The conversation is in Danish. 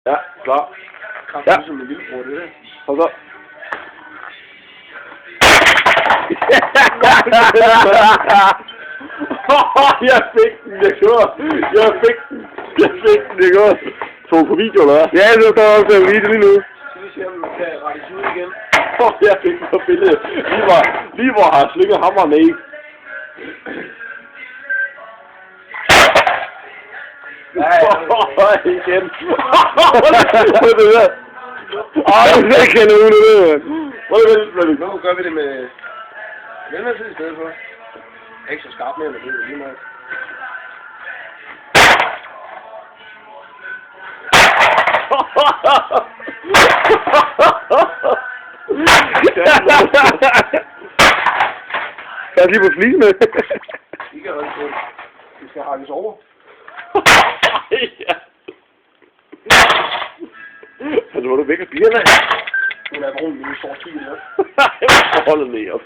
Ja, klar. Kraftigt som en lillebror, det der. Og så... Jeg fik den, jeg gjorde. Jeg fik den, jeg gjorde. Tog på video, eller hvad? Ja, så står også en video lige nu. Skal vi se, om vi kan rettes ud igen. Jeg fik den på billedet. Lige hvor han slikket hammeren ned. Igen. Hvad er det der? Ej, det er kanon, det der. Hvor er det, Flemming? Nu gør vi det med mellemtid i stedet for. Jeg er ikke så skarp mere, men det er lige meget. Jeg er lige på flisene. I kan også få det. Vi skal hakkes over. Altså, var du væk af bierne? Nu er der en min sort kigge der. Jeg må holde ned op.